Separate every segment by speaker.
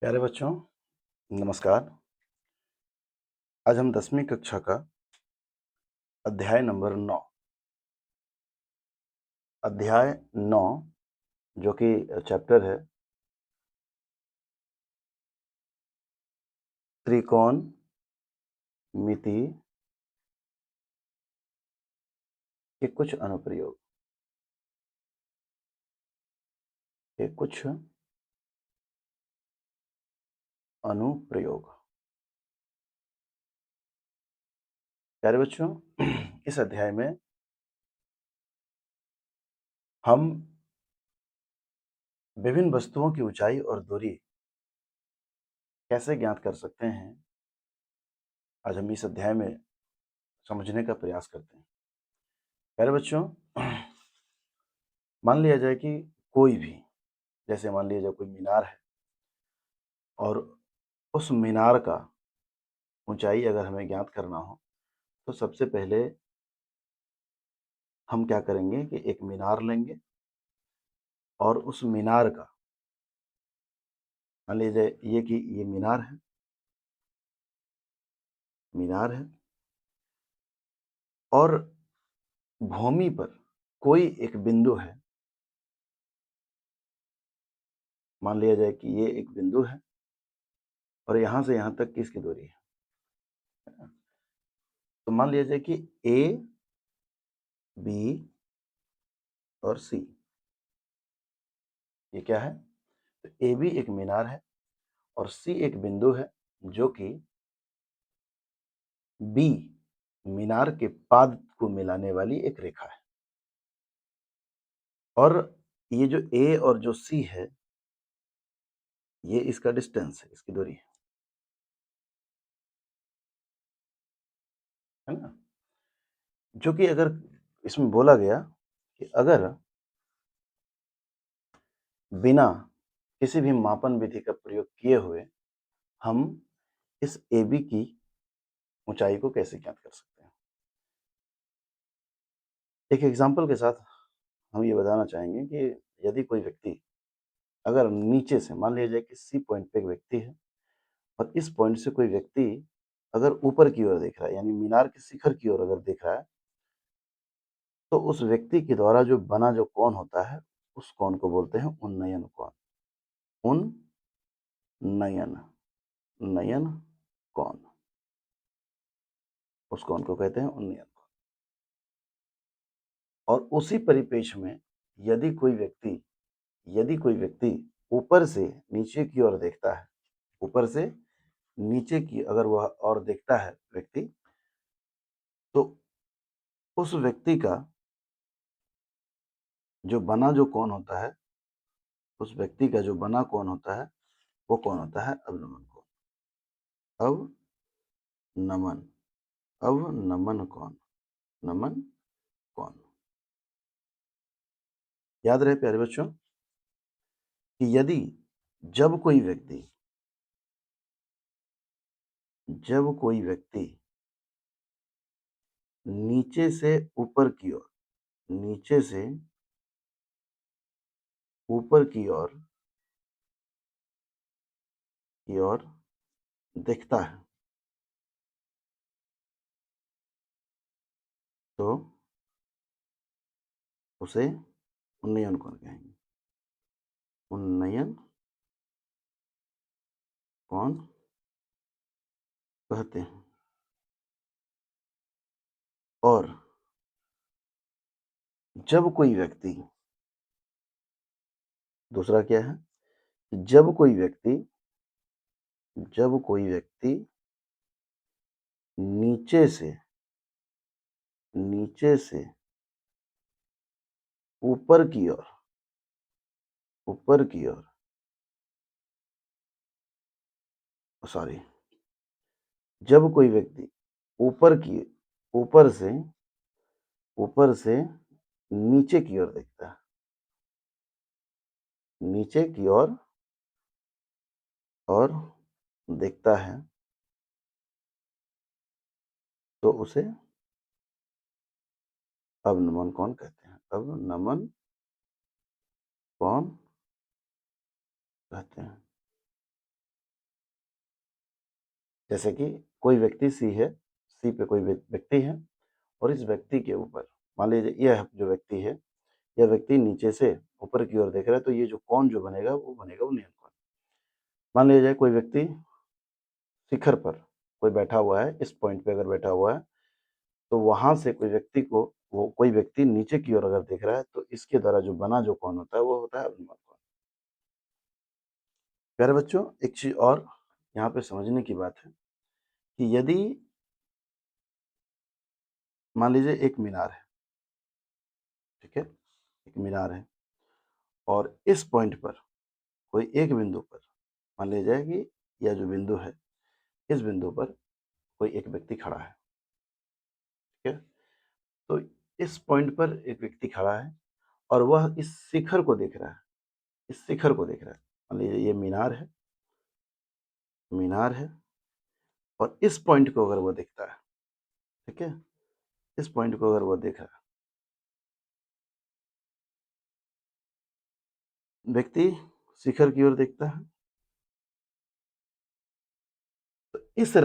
Speaker 1: प्यारे बच्चों, नमस्कार। आज हम 10वीं कक्षा का अध्याय नंबर 9 अध्याय 9 जो कि चैप्टर है त्रिकोण मिति के कुछ अनुप्रयोग प्यारे बच्चों, इस अध्याय में हम विभिन्न वस्तुओं की ऊंचाई और दूरी कैसे ज्ञात कर सकते हैं, आज हम इस अध्याय में समझने का प्रयास करते हैं। प्यारे बच्चों, मान लिया जाए कि कोई भी, जैसे मान लिया जाए कोई मीनार है और उस मीनार का ऊंचाई अगर हमें ज्ञात करना हो तो सबसे पहले हम क्या करेंगे कि एक मीनार लेंगे और उस मीनार का, मान लीजिए ये कि ये मीनार है और भूमि पर कोई एक बिंदु है। मान लिया जाए कि ये एक बिंदु है और यहां से यहां तक किसकी दूरी है, तो मान लिया जाए कि ए, बी और सी, ये क्या है, तो ए बी एक मीनार है और सी एक बिंदु है जो कि बी मीनार के पाद को मिलाने वाली एक रेखा है। और ये जो ए और जो सी है, ये इसका डिस्टेंस है, इसकी दूरी है ना। जो कि अगर इसमें बोला गया कि अगर बिना किसी भी मापन विधि का प्रयोग किए हुए हम इस AB की ऊंचाई को कैसे ज्ञात कर सकते हैं। एक एग्जांपल के साथ हम ये बताना चाहेंगे कि यदि कोई व्यक्ति अगर नीचे से, मान लिया जाए कि सी पॉइंट पे एक व्यक्ति है और इस पॉइंट से कोई व्यक्ति अगर ऊपर की ओर देख रहा है, यानी मीनार के शिखर की ओर अगर देख रहा है, तो उस व्यक्ति के द्वारा जो बना जो कोण होता है, उस कोण को बोलते हैं उन्नयन कोण। उन्नयन नयन कोण, उस कोण को कहते हैं उन्नयन कोण। और उसी परिपेक्ष में यदि कोई व्यक्ति ऊपर से नीचे की ओर देखता है, ऊपर से नीचे की अगर वह और देखता है व्यक्ति, तो उस व्यक्ति का जो बना जो कोण होता है, उस व्यक्ति का जो बना कोण होता है, वो कौन होता है, अवनमन कोण। अवनमन अवनमन कोण, नमन कोण। याद रहे प्यारे बच्चों कि यदि जब कोई व्यक्ति नीचे से ऊपर की ओर, नीचे से ऊपर की ओर दिखता है, तो उसे उन्नयन कोण कहेंगे। उन्नयन कोण कहते हैं। और जब कोई व्यक्ति, दूसरा क्या है, जब कोई व्यक्ति नीचे से ऊपर की ओर सॉरी, जब कोई व्यक्ति ऊपर से नीचे की ओर देखता है, नीचे की ओर और देखता है, तो उसे अवनमन कोण कहते हैं। अवनमन कोण कहते हैं। जैसे कि कोई व्यक्ति सी है, सी पे कोई व्यक्ति है और इस व्यक्ति के ऊपर मान लीजिए यह जो व्यक्ति है, यह व्यक्ति नीचे से ऊपर की ओर देख रहा है, तो ये जो कोण जो बनेगा वो बनेगा उन्नयन कोण। मान लीजिए कोई व्यक्ति शिखर पर कोई बैठा हुआ है, इस पॉइंट पे अगर बैठा हुआ है, तो वहां से कोई व्यक्ति नीचे की ओर अगर देख रहा है, तो इसके द्वारा जो बना जो कोण होता है वो होता है अभिमुख कोण। प्यारे बच्चों, एक चीज और यहाँ पे समझने की बात है कि यदि मान लीजिए एक मीनार है, ठीक है, एक मीनार है और इस पॉइंट पर कोई एक बिंदु पर मान लीजिए कि यह जो बिंदु है, इस बिंदु पर कोई एक व्यक्ति खड़ा है, ठीक है। तो इस पॉइंट पर एक व्यक्ति खड़ा है और वह इस शिखर को देख रहा है, इस शिखर को देख रहा है। मान लीजिए ये मीनार है, मीनार है और इस पॉइंट को अगर वो देखता है, ठीक है, इस पॉइंट को अगर वो देख रहा है, व्यक्ति शिखर की ओर देखता है, तो इस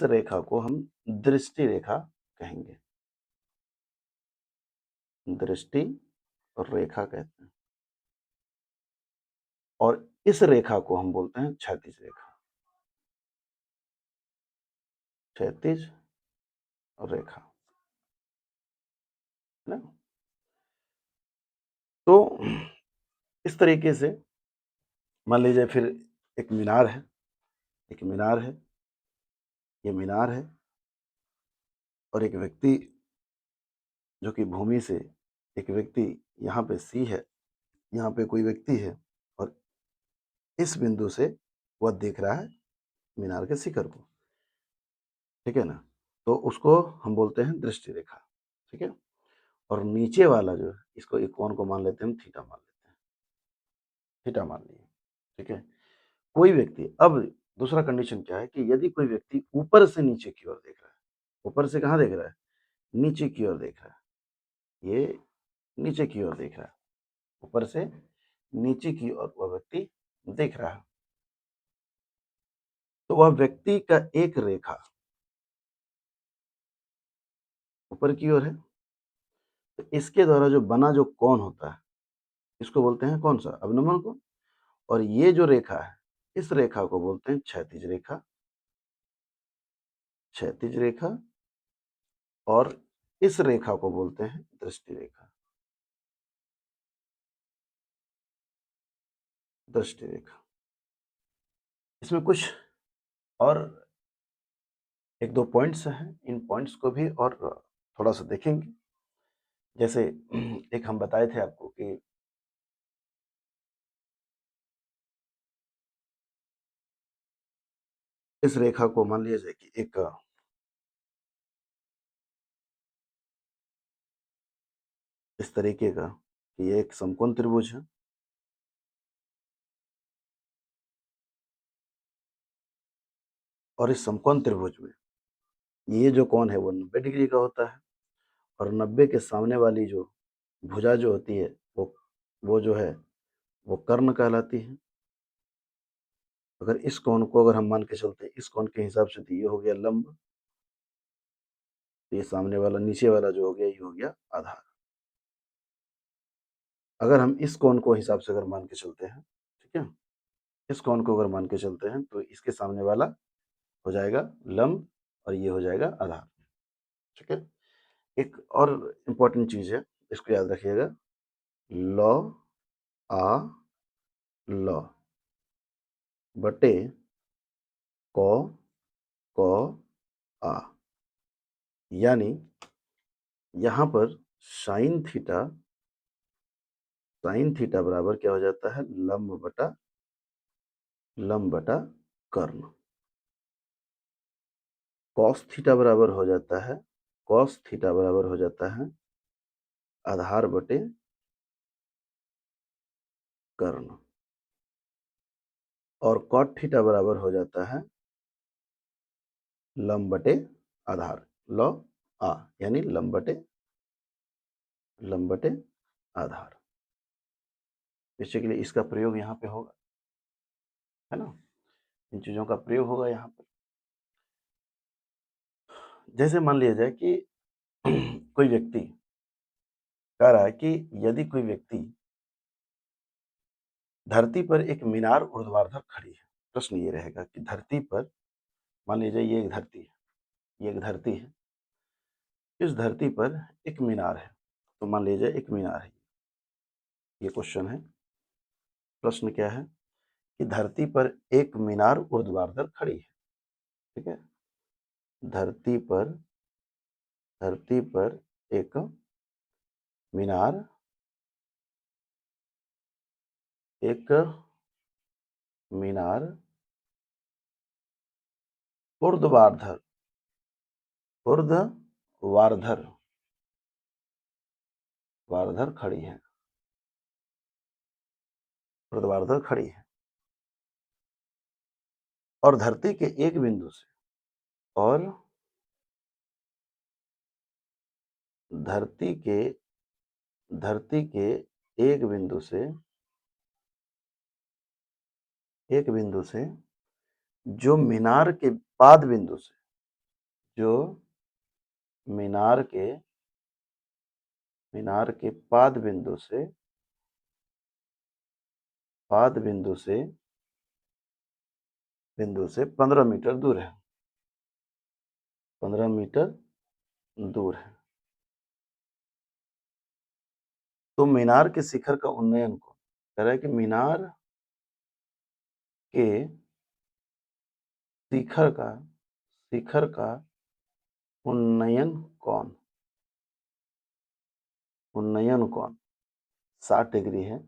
Speaker 1: रेखा को हम दृष्टि रेखा कहेंगे, दृष्टि और रेखा कहते हैं। और इस रेखा को हम बोलते हैं क्षैतिज रेखा, क्षैतिज रेखा, है ना। तो इस तरीके से मान लीजिए फिर एक मीनार है, एक मीनार है, ये मीनार है और एक व्यक्ति जो कि भूमि से, एक व्यक्ति यहाँ पे सी है, यहाँ पे कोई व्यक्ति है और इस बिंदु से वह देख रहा है मीनार के शिखर को, ठीक है ना। तो उसको हम बोलते हैं दृष्टि रेखा, ठीक है। और नीचे वाला जो है, इसको एक कोण को मान लेते हैं, हम थीटा मान लेते हैं, थीटा मान लिए, ठीक है। कोई व्यक्ति, अब दूसरा कंडीशन क्या है कि यदि कोई व्यक्ति ऊपर से नीचे की ओर देख रहा है, ऊपर से कहाँ देख रहा है, नीचे की ओर देख रहा है, ये नीचे की ओर देख रहा है, ऊपर से नीचे की ओर वह व्यक्ति देख रहा है, तो वह व्यक्ति का एक रेखा ऊपर की ओर है, तो इसके द्वारा जो बना जो कोण होता है, इसको बोलते हैं कौन सा, अवनमन कोण। और ये जो रेखा है, इस रेखा को बोलते हैं क्षैतिज रेखा, क्षैतिज रेखा। और इस रेखा को बोलते हैं दृष्टि रेखा, दृष्टि रेखा। इसमें कुछ और एक दो पॉइंट्स हैं, इन पॉइंट्स को भी और थोड़ा सा देखेंगे। जैसे एक हम बताए थे आपको कि इस रेखा को मान लिया जाए कि एक इस तरीके का कि ये एक समकोण त्रिभुज है और इस समकोण त्रिभुज में ये जो कोण है वो 90 डिग्री का होता है और 90 के सामने वाली जो भुजा जो होती है वो जो है वो कर्ण कहलाती है। अगर इस कोण को अगर हम मान के चलते हैं, इस कोण के हिसाब से तो ये हो गया लंब, तो ये सामने वाला नीचे वाला जो हो गया ये हो गया आधार। अगर हम इस कोण को हिसाब से अगर मान के चलते हैं, ठीक है, इस कोण को अगर मान के चलते हैं तो इसके सामने वाला हो जाएगा लंब और ये हो जाएगा आधार, ठीक है। एक और इम्पोर्टेंट चीज है, इसको याद रखिएगा, लॉ आ लॉ बटे कौ कौ आ, यानी यहाँ पर साइन थीटा बराबर क्या हो जाता है, लंब बटा कर्ण। कॉस थीटा बराबर हो जाता है, कॉस थीटा बराबर हो जाता है आधार बटे कर्ण। और कॉट थीटा बराबर हो जाता है लंब बटे आधार, लॉ आ, यानी लंब बटे आधार। बेसिकली इसका प्रयोग यहाँ पे होगा, है ना। इन चीज़ों का प्रयोग होगा यहाँ पर। जैसे मान लिया जाए कि कोई व्यक्ति कह रहा है कि यदि कोई व्यक्ति धरती पर एक मीनार ऊर्ध्वाधर खड़ी है, प्रश्न ये रहेगा कि धरती पर मान लीजिए ये एक धरती है, ये एक धरती है, इस धरती पर एक मीनार है, तो मान लीजिए एक मीनार है, ये क्वेश्चन है। प्रश्न क्या है कि धरती पर एक मीनार ऊर्ध्वाधर खड़ी है, ठीक है। धरती पर एक मीनार एक मीनार ऊर्ध्वाधर ऊर्ध्वाधर वारधर खड़ी है, ऊर्ध्वाधर खड़ी है, और धरती के एक बिंदु से और धरती के धरती के एक बिंदु से जो मीनार के पाद बिंदु से जो मीनार के पाद बिंदु से 15 मीटर दूर है, 15 मीटर दूर है, तो मीनार के शिखर का उन्नयन को कह रहा है कि मीनार के शिखर का उन्नयन कोण 60 डिग्री है,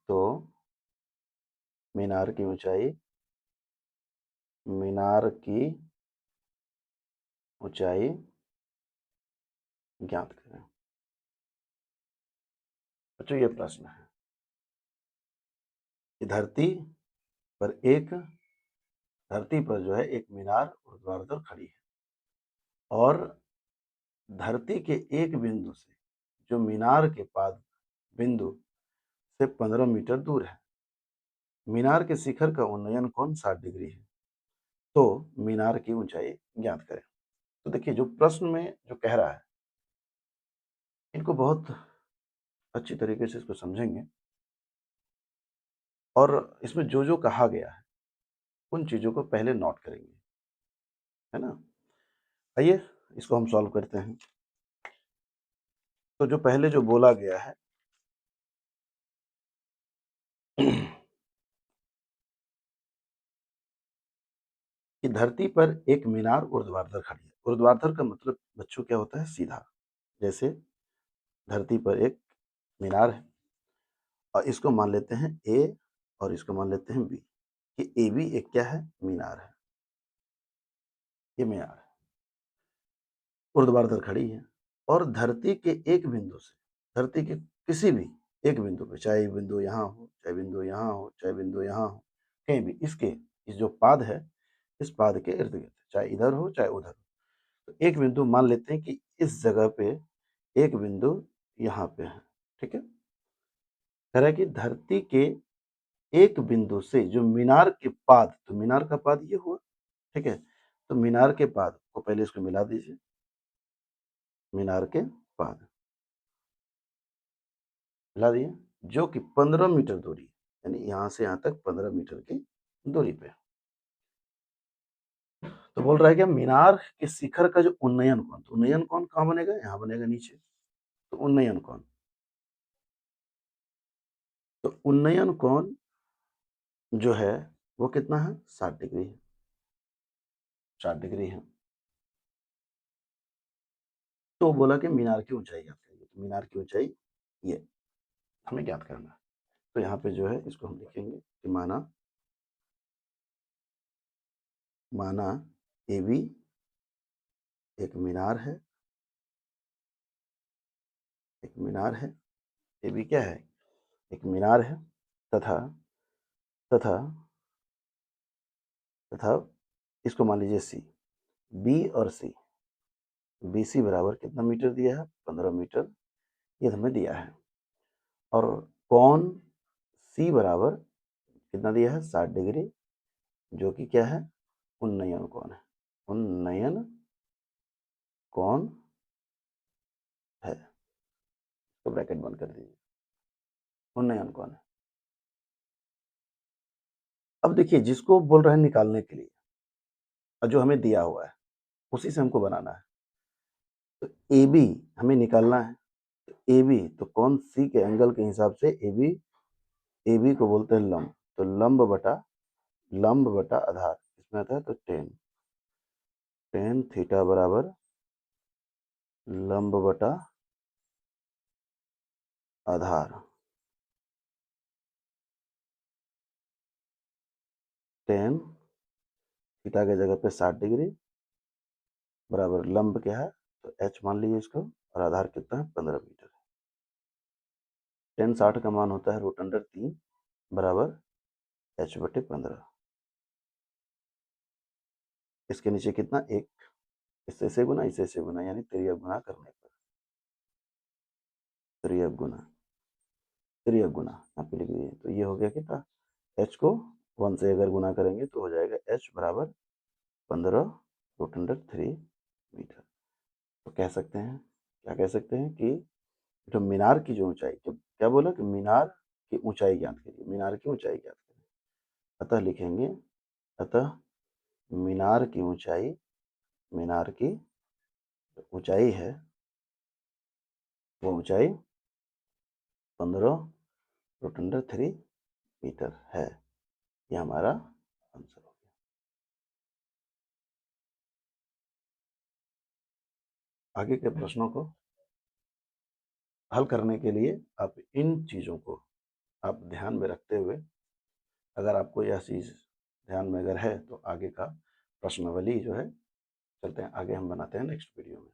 Speaker 1: तो मीनार की ऊंचाई ज्ञात करें। बच्चों ये प्रश्न है कि धरती पर जो है एक मीनार ऊर्ध्वाधर खड़ी है, और धरती के एक बिंदु से जो मीनार के पाद बिंदु से 15 मीटर दूर है, मीनार के शिखर का उन्नयन कोण 60 डिग्री है, तो मीनार की ऊंचाई ज्ञात करें। तो देखिए जो प्रश्न में जो कह रहा है, इनको बहुत अच्छी तरीके से इसको समझेंगे, और इसमें जो जो कहा गया है उन चीजों को पहले नोट करेंगे, है ना। आइए इसको हम सॉल्व करते हैं। तो जो पहले जो बोला गया है कि धरती पर एक मीनार ऊर्ध्वाधर खड़ी है। ऊर्ध्वाधर का मतलब बच्चों क्या होता है? सीधा। जैसे धरती पर एक मीनार है और इसको मान लेते हैं ए और इसको मान लेते हैं बी, कि ए बी एक क्या है? मीनार है, ये मीनार है, ऊर्ध्वाधर खड़ी है, और धरती के एक बिंदु से, धरती के किसी भी एक बिंदु पे, चाहे बिंदु यहाँ हो, चाहे बिंदु यहाँ हो, चाहे बिंदु यहाँ हो, कहीं भी इस जो पाद है, इस पाद के इर्द गिर्द, चाहे इधर हो चाहे उधर हो, तो एक बिंदु मान लेते हैं कि इस जगह पे एक बिंदु यहाँ पे है, ठीक है। कह रहा है कि धरती के एक बिंदु से जो मीनार के पाद, तो मीनार का पाद ये हुआ, ठीक है, तो मीनार के पाद को पहले इसको मिला दीजिए, मीनार के पाद मिला दिए, जो कि 15 मीटर दूरी, यानी यहाँ से यहाँ तक 15 मीटर की दूरी पे। तो बोल रहा है कि मीनार के शिखर का जो उन्नयन कोण, तो उन्नयन कोण कहाँ बनेगा? यहाँ बनेगा नीचे, तो उन्नयन कोण, तो उन्नयन कोण जो है वो कितना है? 60 डिग्री है, 60 डिग्री है। तो बोला कि मीनार की ऊंचाई ज्ञात करिए, तो मीनार की ऊंचाई ये हमें ज्ञात करना है। तो यहाँ पे जो है इसको हम लिखेंगे कि माना ए बी एक मीनार है, ए बी क्या है? एक मीनार है, तथा तथा तथा इसको मान लीजिए सी, बी और सी, बी सी बराबर कितना मीटर दिया है? 15 मीटर ये हमें दिया है, और कौन सी बराबर कितना दिया है 60 डिग्री, जो कि क्या है उन्नयन कोण है, उन्नयन कोण है। तो ब्रैकेट बंद कर दीजिए, उन्नयन कोण है। अब देखिए जिसको बोल रहे हैं निकालने के लिए और जो हमें दिया हुआ है उसी से हमको बनाना है। तो ए बी हमें निकालना है। ए बी तो कौन सी के एंगल के हिसाब से ए बी को बोलते हैं लंब। तो लंब बटा आधार इसमें आता है तो टेन थीटा बराबर लंब बटा आधार। टेन थीटा की जगह पे 60 डिग्री बराबर लंब क्या है तो एच मान लीजिए इसको, और आधार कितना है 15 मीटर। टेन 60 का मान होता है √3 बराबर एच बटे 15। इसके नीचे कितना एक, इससे से गुना इससे से गुना, यानी तिर्यक गुना करने पर तिर्यक गुना यहाँ पे लिख दीजिए। तो ये हो गया कितना, एच को 1 से अगर गुना करेंगे तो हो जाएगा एच बराबर 15√3 मीटर। तो कह सकते हैं, क्या कह सकते हैं कि जो मीनार की जो ऊंचाई, जो क्या बोला कि मीनार की ऊंचाई ज्ञात करिए, मीनार की ऊंचाई ज्ञात करिए। अतः लिखेंगे, अतः मीनार की ऊंचाई है वो ऊंचाई 15√3 मीटर है। यह हमारा आंसर हो गया। आगे के प्रश्नों को हल करने के लिए आप इन चीज़ों को आप ध्यान में रखते हुए, अगर आपको यह चीज़ ध्यान में अगर है तो आगे का प्रश्नावली जो है, चलते हैं आगे हम बनाते हैं नेक्स्ट वीडियो में।